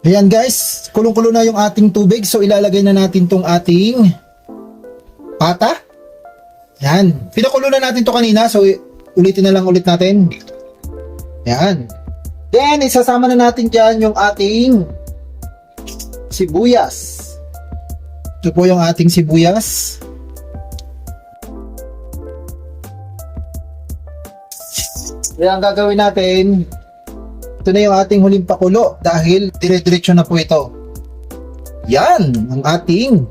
Ayan guys, kulong-kulo na yung ating tubig. So ilalagay na natin tong ating pata. Yan. Pinakulo na natin to kanina. So ulitin na lang ulit natin. Yan. Then isasama na natin dyan yung ating sibuyas. Ito po yung ating sibuyas. Kaya ang gagawin natin, ito na yung ating huling pakulo dahil dire-diretso na po ito. Yan ang ating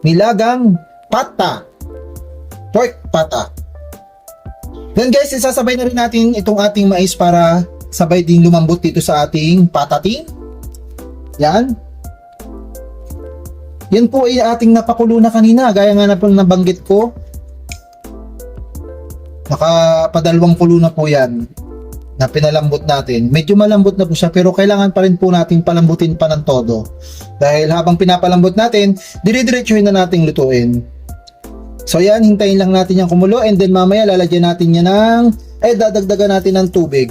nilagang pata. Pork pata. Then guys, isasabay na rin natin itong ating mais para sabay din lumambot dito sa ating patating. Yan. Yan po ay ating napakulo na kanina. Gaya nga na po nabanggit ko. Nakapadalawang kulo na po yan na pinalambot natin. Medyo malambot na po siya pero kailangan pa rin po natin palambutin pa ng todo. Dahil habang pinapalambot natin, dire-diretsuhin na natin lutuin. So yan, hintayin lang natin yung kumulo and then mamaya lalagyan natin yan dadagdagan natin ng tubig.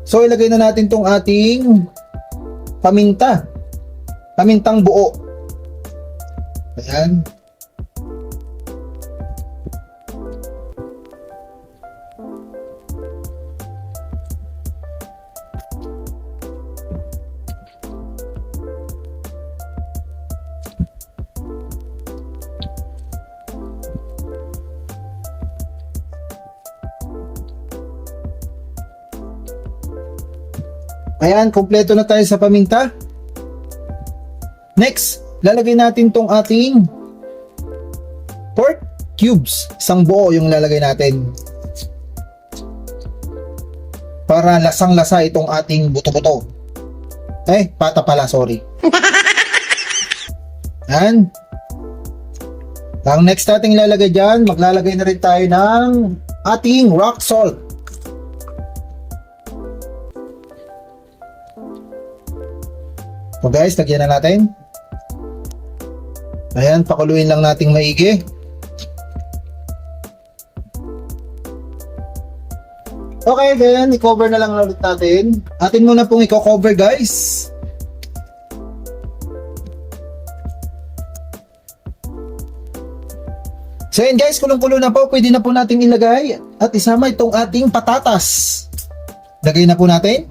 So ilagay na natin tong ating paminta. Pamintang buo. Ayan. Ayan, kompleto na tayo sa paminta. Next, lalagay natin tong ating pork cubes. Isang buo yung lalagay natin. Para lasang-lasa itong ating buto-buto. Pata pala, sorry. Ayan. Ang next nating lalagay dyan, maglalagay na rin tayo ng ating rock salt. So guys, lagyan na natin. Ayan, pakuluin lang nating maigi. Okay, then i-cover na lang ulit natin. Atin muna pong i-cover guys. So yun guys, kulong-kulo na po. Pwede na po natin ilagay at isama itong ating patatas. Lagay na po natin.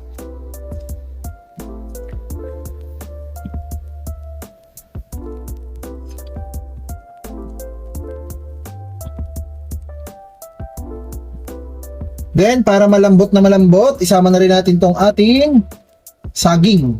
Then, para malambot na malambot, isama na rin natin tong ating saging.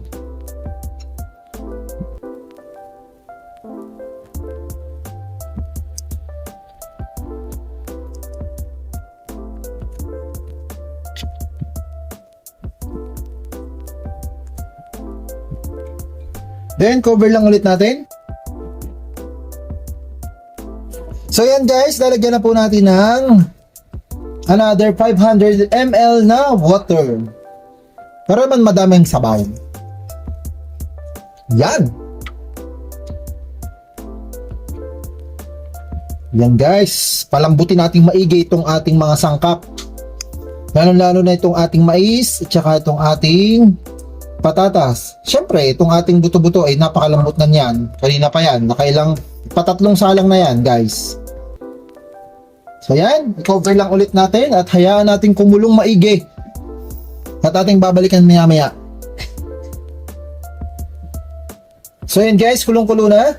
Then, cover lang ulit natin. So, yan guys, lalagyan na po natin ng another 500 ml na water. Para man madaming sabaw. Yan. Yan guys. Palambutin natin maigi itong ating mga sangkap. Lalo-lalo na itong ating mais at saka itong ating patatas. Siyempre, itong ating buto-buto ay napakalambot na niyan. Kanina pa yan. Nakailang patatlong salang na yan guys. So yan, i-cover lang ulit natin at hayaan natin kumulong maigi. At ating babalikan maya-maya. So yan guys, kulong-kulo na.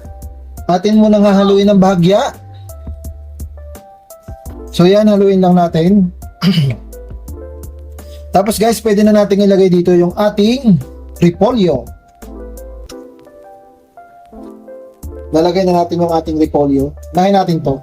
Atin muna nga haluin ng bahagya. So yan, haluin lang natin. Tapos guys, pwede na natin ilagay dito yung ating repolyo. Lalagay na natin yung ating repolyo. Nahin natin to.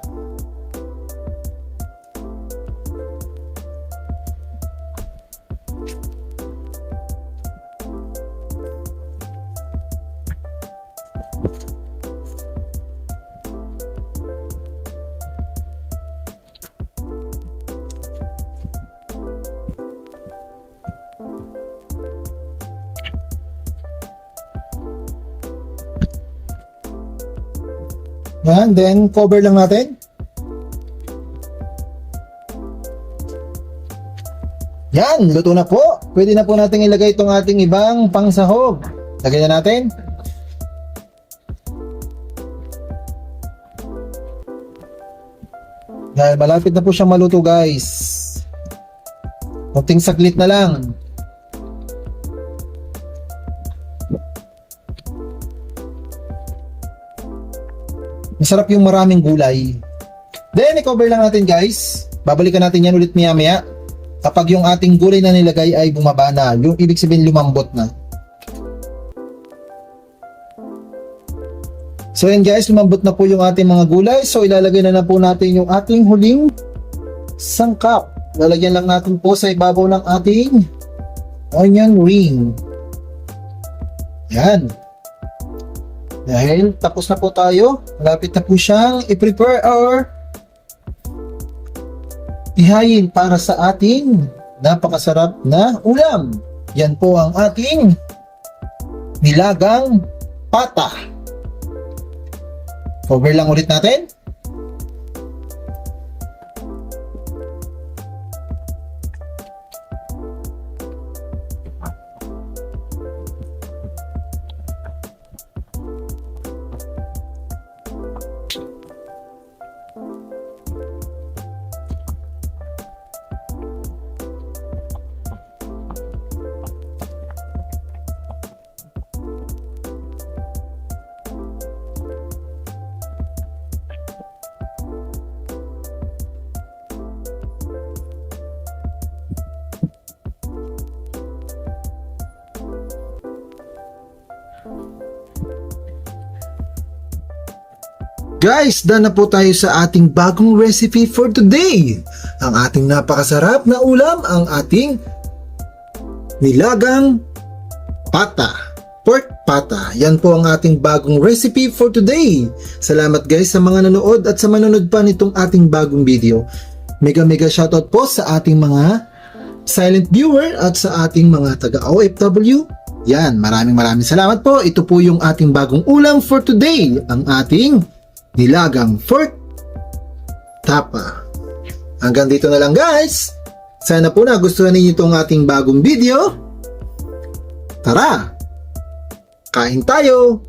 Yan, then cover lang natin. Yan, luto na po. Pwede na po natin ilagay itong ating ibang pangsahog. Lagyan na natin. Dahil malapit na po siyang maluto guys. Kunting saglit na lang. Masarap yung maraming gulay. Then, i-cover lang natin guys. Babalikan natin yan ulit maya-maya. Kapag yung ating gulay na nilagay ay bumaba na. Yung ibig sabihin lumambot na. So yan guys, lumambot na po yung ating mga gulay. So ilalagay na po natin yung ating huling sangkap. Lalagyan lang natin po sa ibabaw ng ating onion ring. Yan. Dahil tapos na po tayo, malapit na po siyang i-prepare or ihayin para sa ating napakasarap na ulam. Yan po ang ating nilagang pata. Cover lang ulit natin. Guys, done na po tayo sa ating bagong recipe for today. Ang ating napakasarap na ulam, ang ating nilagang pata. Pork pata. Yan po ang ating bagong recipe for today. Salamat guys sa mga nanood at sa manonood pa nitong ating bagong video. Mega shoutout po sa ating mga silent viewer at sa ating mga taga OFW. Yan, maraming salamat po. Ito po yung ating bagong ulam for today. Ang ating nilagang pork tapa. Hanggang dito na lang guys. Sana po nagustuhan ninyo itong ating bagong video. Tara! Kain tayo!